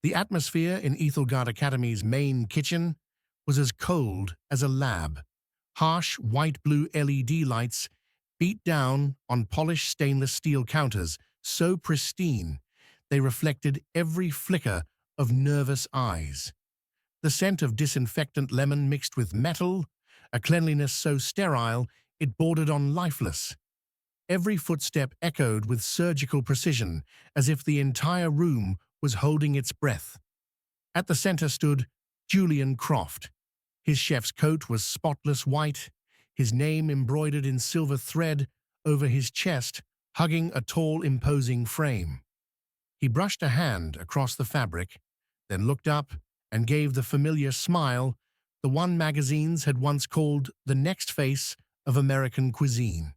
The atmosphere in Aethelgard Academy's main kitchen was as cold as a lab. Harsh white-blue LED lights beat down on polished stainless steel counters, so pristine they reflected every flicker of nervous eyes. The scent of disinfectant lemon mixed with metal, a cleanliness so sterile it bordered on lifeless. Every footstep echoed with surgical precision, as if the entire room was holding its breath. At the center stood Julian Croft. His chef's coat was spotless white, his name embroidered in silver thread over his chest, hugging a tall, imposing frame. He brushed a hand across the fabric, then looked up and gave the familiar smile the one magazines had once called the next face of American cuisine.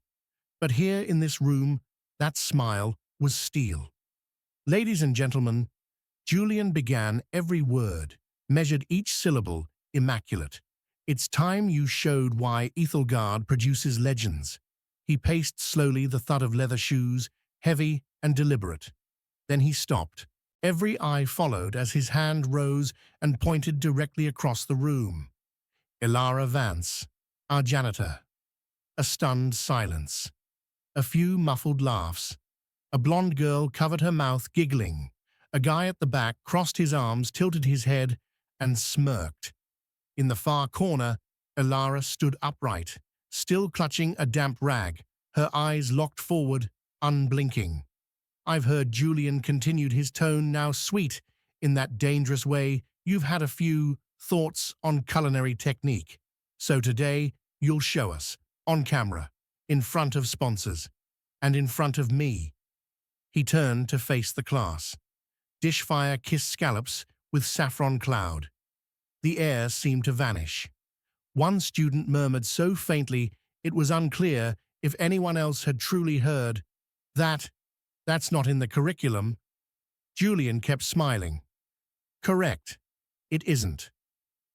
But here in this room, that smile was steel. Ladies and gentlemen, Julian began every word, measured each syllable, immaculate. It's time you showed why Aethelgard produces legends. He paced slowly, the thud of leather shoes, heavy and deliberate. Then he stopped. Every eye followed as his hand rose and pointed directly across the room. Elara Vance, our janitor. A stunned silence. A few muffled laughs. A blonde girl covered her mouth, giggling. A guy at the back crossed his arms, tilted his head, and smirked. In the far corner, Elara stood upright, still clutching a damp rag, her eyes locked forward, unblinking. I've heard Julian continued, his tone now sweet in that dangerous way. You've had a few thoughts on culinary technique. So today, you'll show us, on camera, in front of sponsors, and in front of me. He turned to face the class. Dishfire kissed scallops with saffron cloud. The air seemed to vanish. One student murmured so faintly it was unclear if anyone else had truly heard. That's not in the curriculum. Julian kept smiling. Correct. It isn't.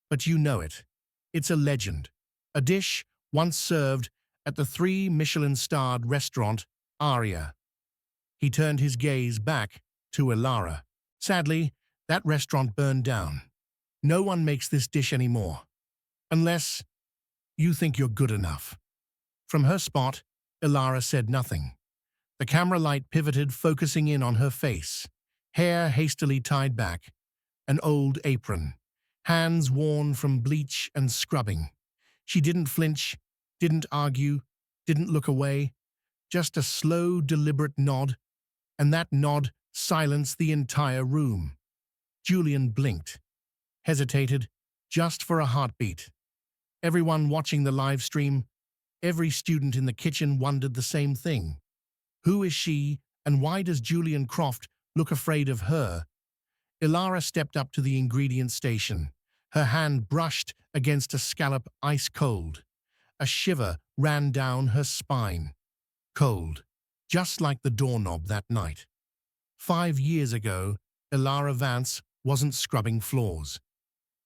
But you know it. It's a legend. A dish once served at the 3 Michelin-starred restaurant, Aria. He turned his gaze back to Elara. Sadly, that restaurant burned down. No one makes this dish anymore. Unless you think you're good enough. From her spot, Elara said nothing. The camera light pivoted, focusing in on her face. Hair hastily tied back. An old apron. Hands worn from bleach and scrubbing. She didn't flinch, didn't argue, didn't look away. Just a slow, deliberate nod. And that nod silenced the entire room. Julian blinked. Hesitated, just for a heartbeat. Everyone watching the live stream, every student in the kitchen wondered the same thing. Who is she, and why does Julian Croft look afraid of her? Elara stepped up to the ingredient station. Her hand brushed against a scallop ice cold. A shiver ran down her spine. Cold, just like the doorknob that night. 5 years ago, Elara Vance wasn't scrubbing floors.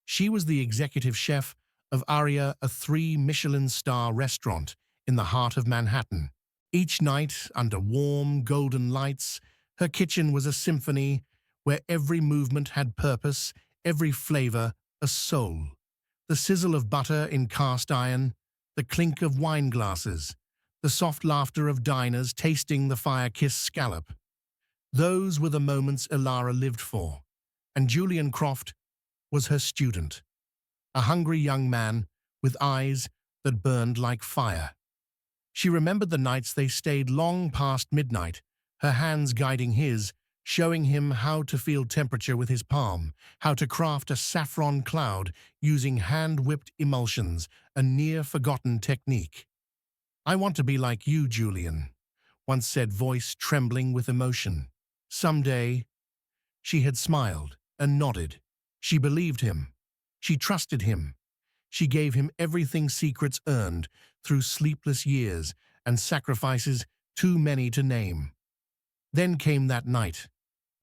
She was the executive chef of Aria, a 3 Michelin-star restaurant in the heart of Manhattan. Each night, under warm, golden lights, her kitchen was a symphony where every movement had purpose, every flavor a soul. The sizzle of butter in cast iron, the clink of wine glasses, the soft laughter of diners tasting the fire-kissed scallop. Those were the moments Elara lived for, and Julian Croft was her student, a hungry young man with eyes that burned like fire. She remembered the nights they stayed long past midnight, her hands guiding his, showing him how to feel temperature with his palm, how to craft a saffron cloud using hand-whipped emulsions, a near-forgotten technique. "I want to be like you, Julian," once said, voice trembling with emotion. Someday. She had smiled and nodded. She believed him. She trusted him. She gave him everything secrets earned through sleepless years and sacrifices too many to name. Then came that night,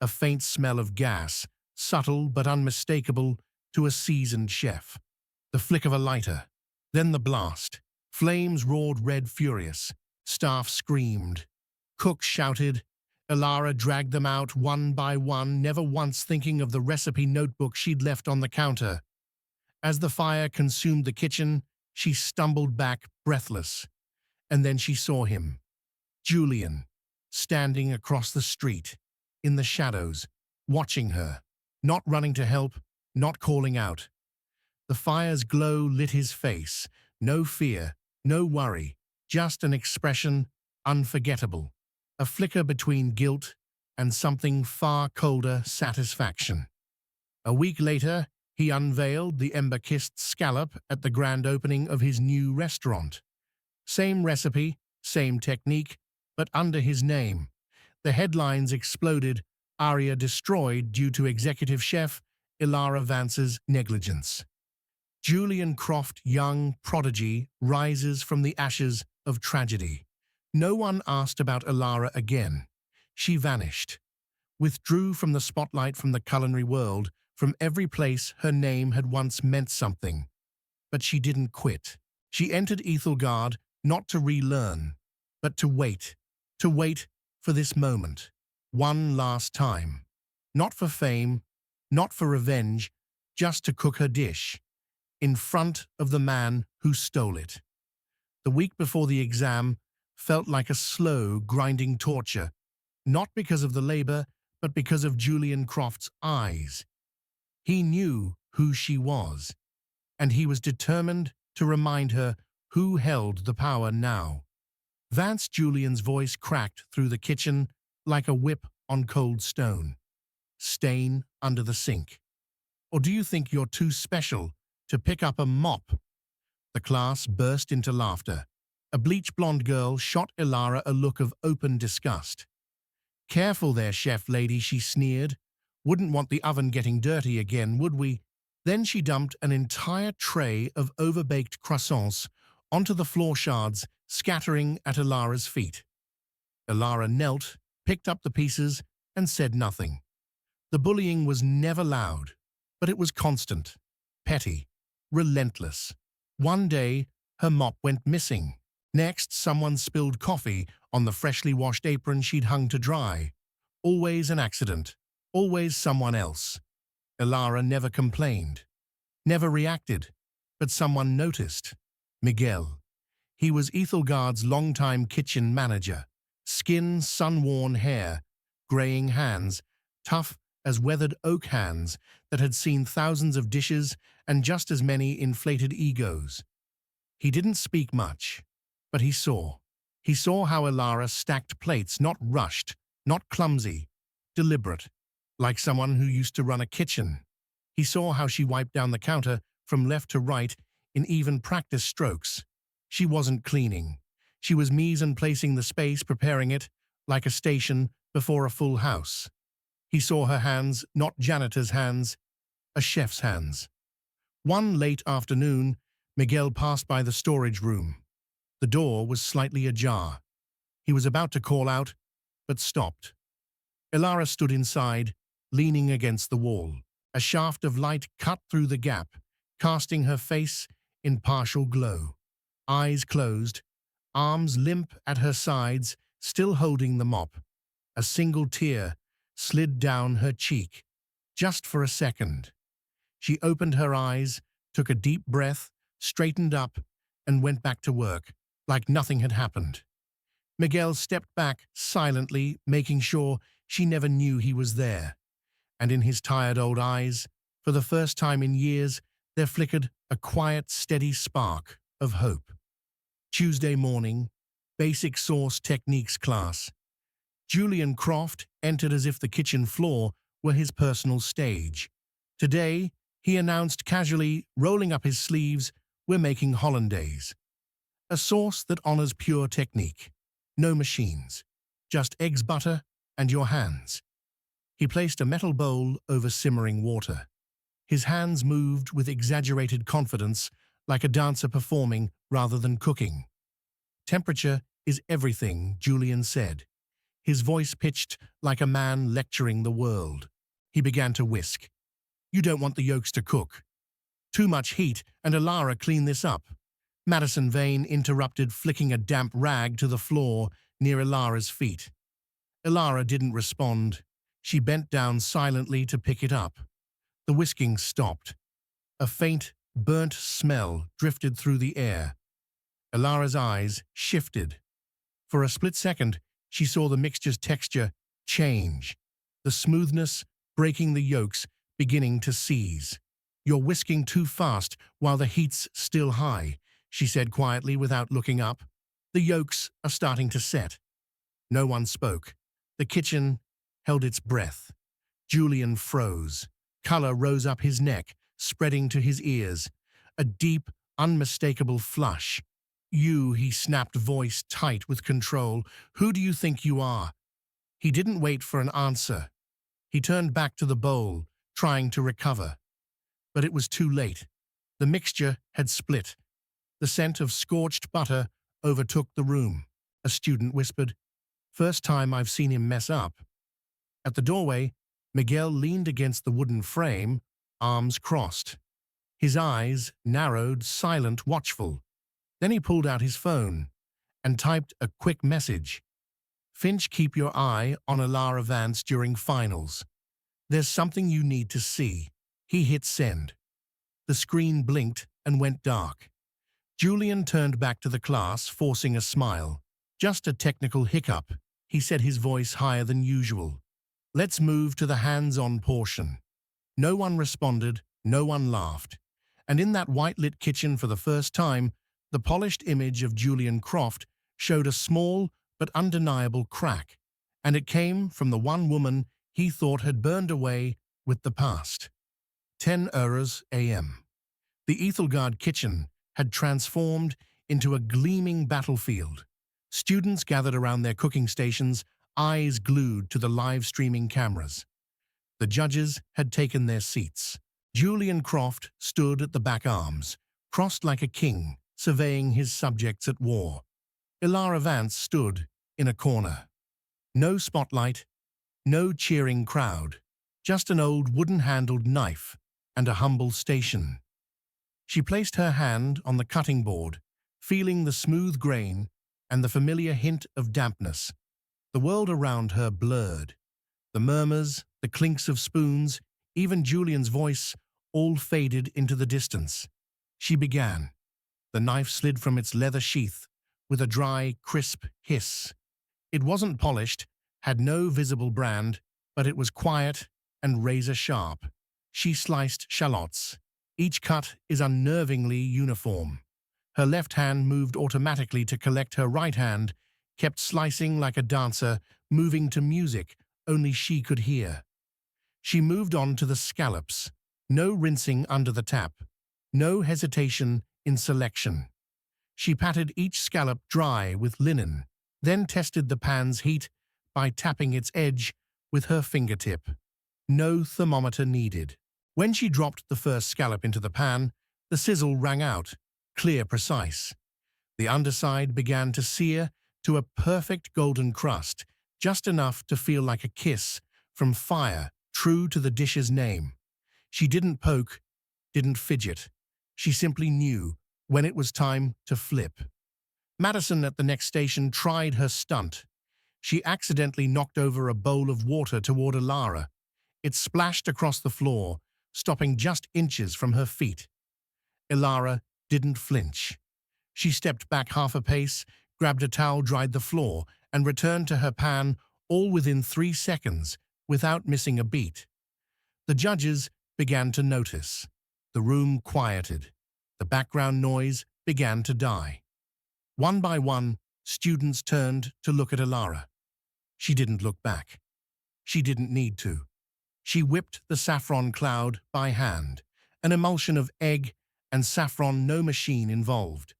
a faint smell of gas, subtle but unmistakable to a seasoned chef. The flick of a lighter, then the blast. Flames roared red, furious. Staff screamed. Cook shouted, Elara dragged them out one by one, never once thinking of the recipe notebook she'd left on the counter. As the fire consumed the kitchen, she stumbled back, breathless. And then she saw him, Julian, standing across the street, in the shadows, watching her, not running to help, not calling out. The fire's glow lit his face, no fear, no worry, just an expression unforgettable, a flicker between guilt and something far colder, satisfaction. A week later, he unveiled the ember-kissed scallop at the grand opening of his new restaurant. Same recipe, same technique, but under his name. The headlines exploded, Aria destroyed due to executive chef Elara Vance's negligence. Julian Croft, young prodigy, rises from the ashes of tragedy. No one asked about Elara again. She vanished, withdrew from the spotlight, from the culinary world, from every place her name had once meant something. But she didn't quit. She entered Aethelgard not to relearn, but to wait for this moment, one last time. Not for fame, not for revenge, just to cook her dish, in front of the man who stole it. The week before the exam felt like a slow, grinding torture, not because of the labor, but because of Julian Croft's eyes. He knew who she was, and he was determined to remind her who held the power now. Vance Julian's voice cracked through the kitchen like a whip on cold stone. Stain under the sink. Or do you think you're too special to pick up a mop? The class burst into laughter. A bleach-blonde girl shot Elara a look of open disgust. "Careful there, chef lady," she sneered. "Wouldn't want the oven getting dirty again, would we?" Then she dumped an entire tray of overbaked croissants onto the floor shards, scattering at Elara's feet. Elara knelt, picked up the pieces, and said nothing. The bullying was never loud, but it was constant, petty, relentless. One day, her mop went missing. Next, someone spilled coffee on the freshly washed apron she'd hung to dry. Always an accident, always someone else. Elara never complained, never reacted, but someone noticed. Miguel. He was Aethelgard's longtime kitchen manager. Skin, sun-worn hair, graying hands, tough as weathered oak hands that had seen thousands of dishes and just as many inflated egos. He didn't speak much, but he saw. He saw how Elara stacked plates, not rushed, not clumsy, deliberate, like someone who used to run a kitchen. He saw how she wiped down the counter from left to right in even practice strokes. She wasn't cleaning. She was mise-en-placing the space, preparing it, like a station before a full house. He saw her hands, not janitor's hands, a chef's hands. One late afternoon, Miguel passed by the storage room. The door was slightly ajar. He was about to call out, but stopped. Elara stood inside, leaning against the wall. A shaft of light cut through the gap, casting her face in partial glow. Eyes closed, arms limp at her sides, still holding the mop. A single tear slid down her cheek, just for a second. She opened her eyes, took a deep breath, straightened up, and went back to work, like nothing had happened. Miguel stepped back silently, making sure she never knew he was there. And in his tired old eyes, for the first time in years, there flickered a quiet, steady spark of hope. Tuesday morning, basic sauce techniques class. Julian Croft entered as if the kitchen floor were his personal stage. Today, he announced casually, rolling up his sleeves, "We're making hollandaise. A sauce that honors pure technique. No machines. Just eggs, butter, and your hands." He placed a metal bowl over simmering water. His hands moved with exaggerated confidence, like a dancer performing rather than cooking. "Temperature is everything," Julian said, his voice pitched like a man lecturing the world. He began to whisk. "You don't want the yolks to cook. Too much heat, and Elara clean this up." Madison Vane interrupted, flicking a damp rag to the floor near Elara's feet. Ilara didn't respond. She bent down silently to pick it up. The whisking stopped. A faint, burnt smell drifted through the air. Ilara's eyes shifted. For a split second, she saw the mixture's texture change, the smoothness breaking the yolks beginning to seize. "You're whisking too fast while the heat's still high," she said quietly without looking up. "The yolks are starting to set." No one spoke. The kitchen held its breath. Julian froze. Color rose up his neck, spreading to his ears. A deep, unmistakable flush. "You," he snapped, voice tight with control. "Who do you think you are?" He didn't wait for an answer. He turned back to the bowl, trying to recover. But it was too late. The mixture had split. The scent of scorched butter overtook the room. A student whispered, "First time I've seen him mess up." At the doorway, Miguel leaned against the wooden frame, arms crossed. His eyes narrowed, silent, watchful. Then he pulled out his phone and typed a quick message. "Finch, keep your eye on Ilara Vance during finals. There's something you need to see." He hit send. The screen blinked and went dark. Julian turned back to the class, forcing a smile. "Just a technical hiccup," he said, his voice higher than usual. "Let's move to the hands-on portion." No one responded, no one laughed. And in that white-lit kitchen for the first time, the polished image of Julian Croft showed a small but undeniable crack, and it came from the one woman he thought had burned away with the past. 10 hours a.m. The Aethelgard kitchen had transformed into a gleaming battlefield. Students gathered around their cooking stations, eyes glued to the live-streaming cameras. The judges had taken their seats. Julian Croft stood at the back, arms crossed like a king, surveying his subjects at war. Ilara Vance stood in a corner. No spotlight, no cheering crowd, just an old wooden-handled knife and a humble station. She placed her hand on the cutting board, feeling the smooth grain and the familiar hint of dampness. The world around her blurred. The murmurs, the clinks of spoons, even Julian's voice, all faded into the distance. She began. The knife slid from its leather sheath with a dry, crisp hiss. It wasn't polished, had no visible brand, but it was quiet and razor-sharp. She sliced shallots. Each cut is unnervingly uniform. Her left hand moved automatically to collect, her right hand kept slicing like a dancer, moving to music only she could hear. She moved on to the scallops. No rinsing under the tap. No hesitation in selection. She patted each scallop dry with linen, then tested the pan's heat by tapping its edge with her fingertip. No thermometer needed. When she dropped the first scallop into the pan, the sizzle rang out, clear, precise. The underside began to sear to a perfect golden crust, just enough to feel like a kiss from fire, true to the dish's name. She didn't poke, didn't fidget. She simply knew when it was time to flip. Madison at the next station tried her stunt. She accidentally knocked over a bowl of water toward Ilara. It splashed across the floor, stopping just inches from her feet. Ilara didn't flinch. She stepped back half a pace, grabbed a towel, dried the floor, and returned to her pan, all within 3 seconds, without missing a beat. The judges began to notice. The room quieted. The background noise began to die. One by one, students turned to look at Ilara. She didn't look back. She didn't need to. She whipped the saffron cloud by hand, an emulsion of egg and saffron, no machine involved.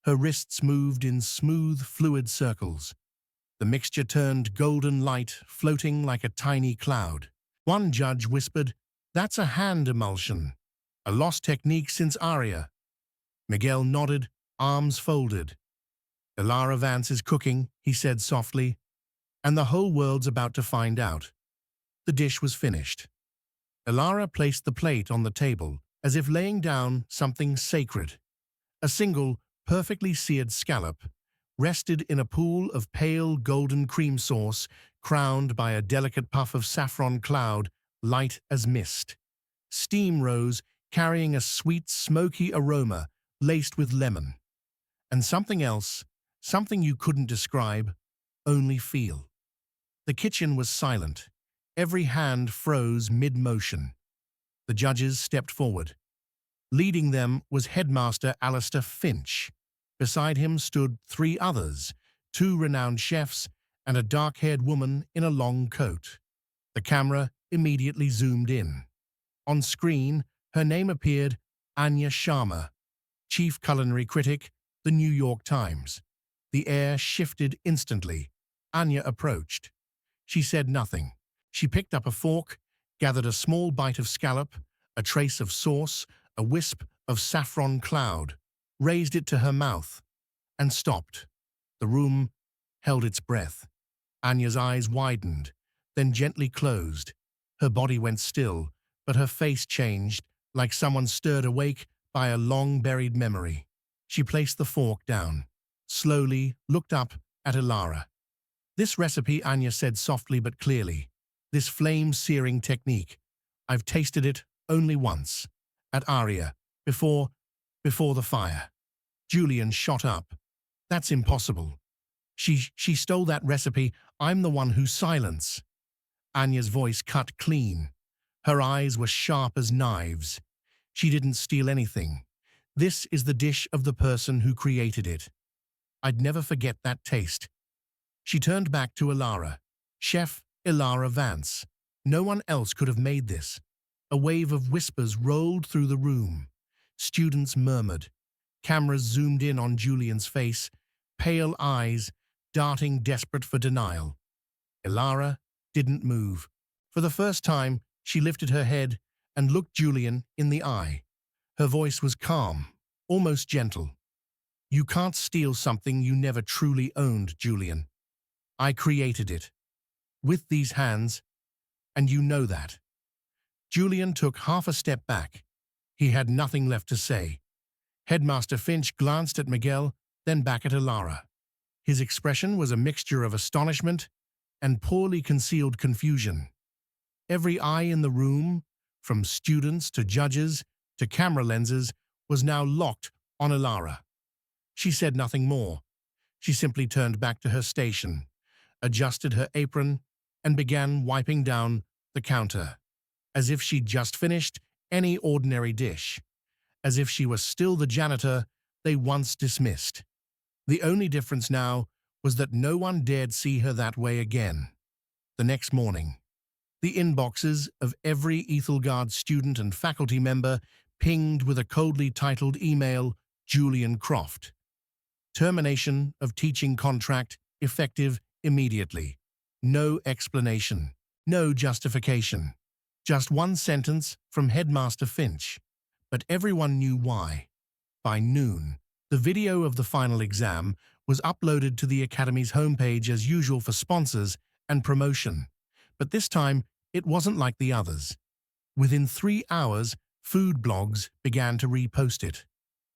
Her wrists moved in smooth, fluid circles. The mixture turned golden light, floating like a tiny cloud. One judge whispered, "That's a hand emulsion, a lost technique since Aria." Miguel nodded, arms folded. "Ilara Vance is cooking," he said softly, "and the whole world's about to find out." The dish was finished. Ilara placed the plate on the table, as if laying down something sacred. A single, perfectly seared scallop rested in a pool of pale golden cream sauce crowned by a delicate puff of saffron cloud, light as mist. Steam rose, carrying a sweet, smoky aroma laced with lemon. And something else, something you couldn't describe, only feel. The kitchen was silent. Every hand froze mid-motion. The judges stepped forward. Leading them was Headmaster Alistair Finch. Beside him stood three others, two renowned chefs and a dark-haired woman in a long coat. The camera immediately zoomed in. On screen, her name appeared, Anya Sharma, chief culinary critic, The New York Times. The air shifted instantly. Anya approached. She said nothing. She picked up a fork, gathered a small bite of scallop, a trace of sauce, a wisp of saffron cloud, raised it to her mouth, and stopped. The room held its breath. Anya's eyes widened, then gently closed. Her body went still, but her face changed, like someone stirred awake by a long-buried memory. She placed the fork down, slowly looked up at Ilara. "This recipe," Anya said softly but clearly, "this flame-searing technique, I've tasted it only once, at Aria, before the fire." Julian shot up. "That's impossible. She stole that recipe. I'm the one who's silence." Anya's voice cut clean. Her eyes were sharp as knives. "She didn't steal anything. This is the dish of the person who created it. I'd never forget that taste." She turned back to Ilara. "Chef Ilara Vance. No one else could have made this." A wave of whispers rolled through the room. Students murmured. Cameras zoomed in on Julian's face, pale eyes darting desperate for denial. Ilara didn't move. For the first time, she lifted her head and looked Julian in the eye. Her voice was calm, almost gentle. "You can't steal something you never truly owned, Julian. I created it. With these hands, and you know that." Julian took half a step back. He had nothing left to say. Headmaster Finch glanced at Miguel, then back at Ilara. His expression was a mixture of astonishment and poorly concealed confusion. Every eye in the room, from students to judges to camera lenses, was now locked on Ilara. She said nothing more. She simply turned back to her station, adjusted her apron, and began wiping down the counter, as if she'd just finished any ordinary dish, as if she was still the janitor they once dismissed. The only difference now was that no one dared see her that way again. The next morning, the inboxes of every Aethelgard student and faculty member pinged with a coldly titled email, "Julian Croft. Termination of teaching contract, effective immediately. No explanation, no justification. Just one sentence from Headmaster Finch. But everyone knew why. By noon, the video of the final exam was uploaded to the Academy's homepage as usual for sponsors and promotion. But this time, it wasn't like the others. Within 3 hours, food blogs began to repost it.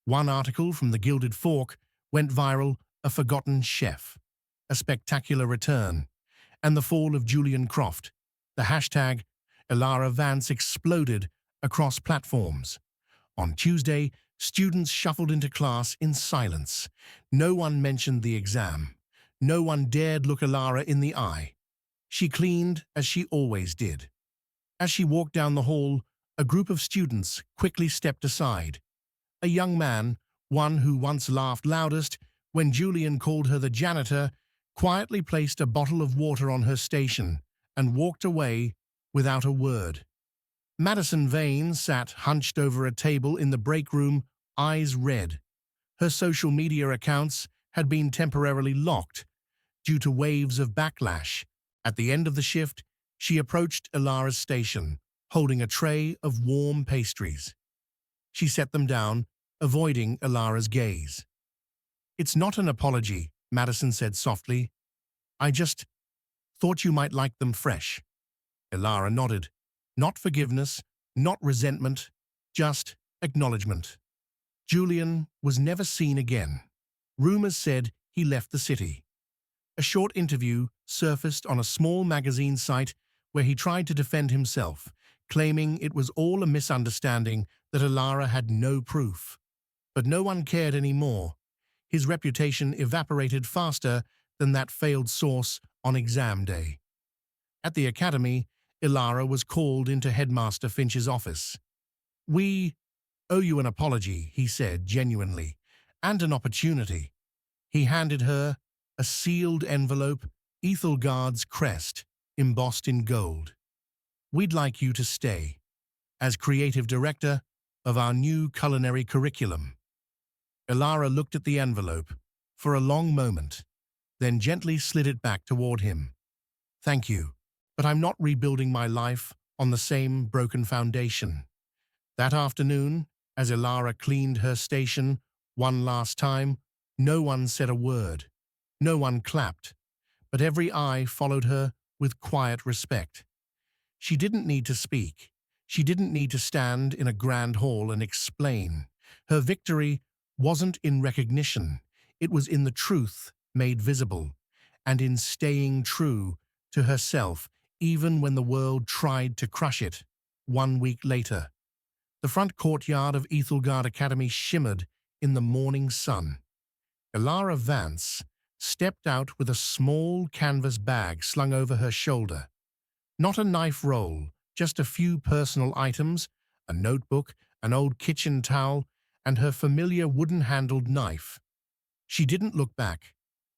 One article from the Gilded Fork went viral, "A Forgotten Chef, a Spectacular Return," and the fall of Julian Croft. The hashtag Ilara Vance exploded across platforms. On Tuesday, students shuffled into class in silence. No one mentioned the exam. No one dared look Ilara in the eye. She cleaned as she always did. As she walked down the hall, a group of students quickly stepped aside. A young man, one who once laughed loudest when Julian called her the janitor, quietly placed a bottle of water on her station and walked away without a word. Madison Vane sat hunched over a table in the break room, eyes red. Her social media accounts had been temporarily locked due to waves of backlash. At the end of the shift, she approached Ilara's station, holding a tray of warm pastries. She set them down, avoiding Ilara's gaze. "It's not an apology," Madison said softly. "I just thought you might like them fresh." Ilara nodded. Not forgiveness, not resentment, just acknowledgement. Julian was never seen again. Rumors said he left the city. A short interview surfaced on a small magazine site where he tried to defend himself, claiming it was all a misunderstanding, that Alara had no proof. But no one cared anymore. His reputation evaporated faster than that failed source on exam day. At the academy, Ilara was called into Headmaster Finch's office. "We owe you an apology," he said genuinely, "and an opportunity." He handed her a sealed envelope, Aethelgard's crest, embossed in gold. "We'd like you to stay as creative director of our new culinary curriculum." Ilara looked at the envelope for a long moment, then gently slid it back toward him. "Thank you, but I'm not rebuilding my life on the same broken foundation." That afternoon, as Ilara cleaned her station one last time, no one said a word. No one clapped, but every eye followed her with quiet respect. She didn't need to speak. She didn't need to stand in a grand hall and explain. Her victory wasn't in recognition. It was in the truth made visible, and in staying true to herself even when the world tried to crush it. 1 week later, the front courtyard of Aethelgard Academy shimmered in the morning sun. Ilara Vance stepped out with a small canvas bag slung over her shoulder. Not a knife roll, just a few personal items, a notebook, an old kitchen towel, and her familiar wooden-handled knife. She didn't look back.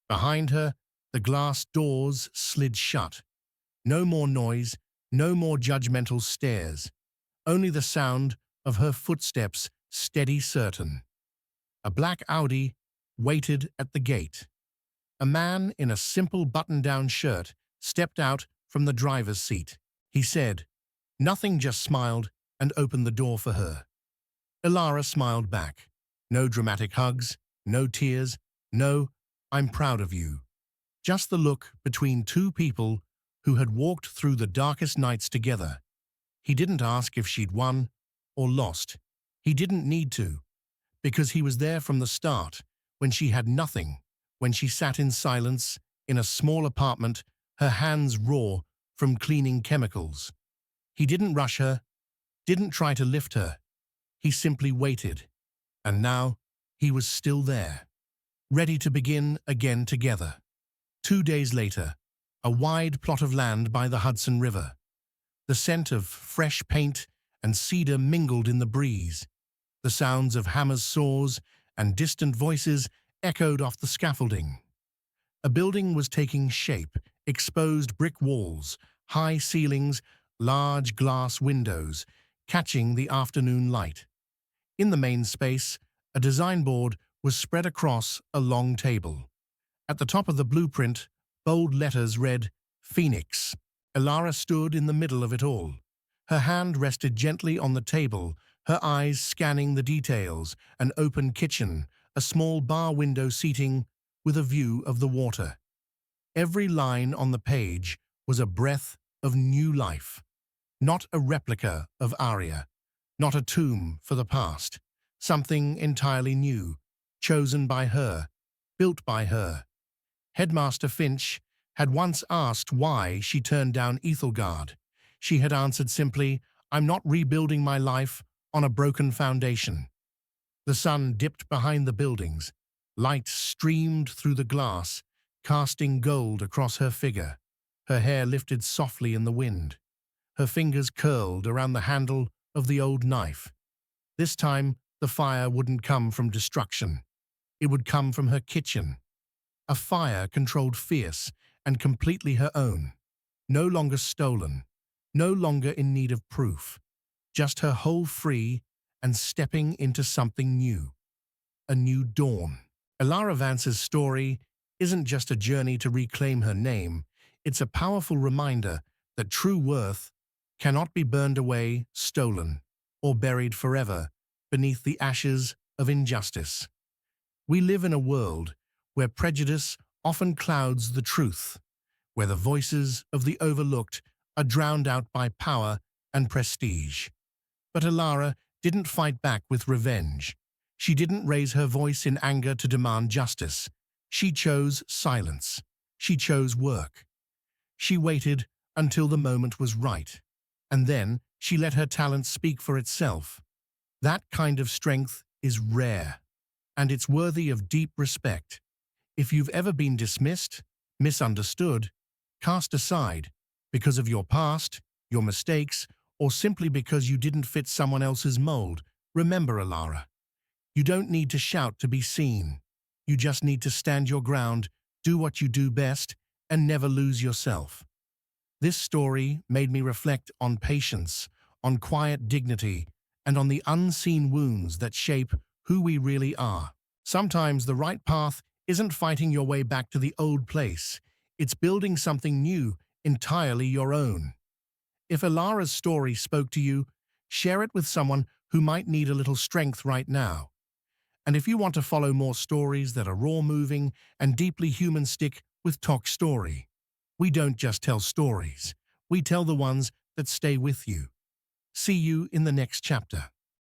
Behind her, the glass doors slid shut. No more noise, no more judgmental stares. Only the sound of her footsteps, steady, certain. A black Audi waited at the gate. A man in a simple button-down shirt stepped out from the driver's seat. He said nothing, just smiled and opened the door for her. Ilara smiled back. No dramatic hugs, no tears, no "I'm proud of you." Just the look between two people who had walked through the darkest nights together. He didn't ask if she'd won or lost. He didn't need to, because he was there from the start, when she had nothing, when she sat in silence in a small apartment, her hands raw from cleaning chemicals. He didn't rush her, didn't try to lift her. He simply waited. And now he was still there, ready to begin again together. 2 days later, a wide plot of land by the Hudson River. The scent of fresh paint and cedar mingled in the breeze. The sounds of hammers, saws, and distant voices echoed off the scaffolding. A building was taking shape, exposed brick walls, high ceilings, large glass windows, catching the afternoon light. In the main space, a design board was spread across a long table. At the top of the blueprint, bold letters read, "Phoenix." Ilara stood in the middle of it all. Her hand rested gently on the table, her eyes scanning the details: an open kitchen, a small bar window seating with a view of the water. Every line on the page was a breath of new life. Not a replica of Aria, not a tomb for the past. Something entirely new, chosen by her, built by her. Headmaster Finch had once asked why she turned down Aethelgard. She had answered simply, "I'm not rebuilding my life on a broken foundation." The sun dipped behind the buildings. Light streamed through the glass, casting gold across her figure. Her hair lifted softly in the wind. Her fingers curled around the handle of the old knife. This time, the fire wouldn't come from destruction. It would come from her kitchen. A fire controlled, fierce, and completely her own. No longer stolen, no longer in need of proof. Just her whole free and stepping into something new. A new dawn. Ilara Vance's story isn't just a journey to reclaim her name. It's a powerful reminder that true worth cannot be burned away, stolen, or buried forever beneath the ashes of injustice. We live in a world where prejudice often clouds the truth, where the voices of the overlooked are drowned out by power and prestige. But Ilara didn't fight back with revenge. She didn't raise her voice in anger to demand justice. She chose silence. She chose work. She waited until the moment was right, and then she let her talent speak for itself. That kind of strength is rare, and it's worthy of deep respect. If you've ever been dismissed, misunderstood, cast aside because of your past, your mistakes, or simply because you didn't fit someone else's mold, remember, Alara, you don't need to shout to be seen. You just need to stand your ground, do what you do best, and never lose yourself. This story made me reflect on patience, on quiet dignity, and on the unseen wounds that shape who we really are. Sometimes the right path isn't fighting your way back to the old place. It's building something new, entirely your own. If Alara's story spoke to you, share it with someone who might need a little strength right now. And if you want to follow more stories that are raw, moving, and deeply human, stick with Toch Story. We don't just tell stories. We tell the ones that stay with you. See you in the next chapter.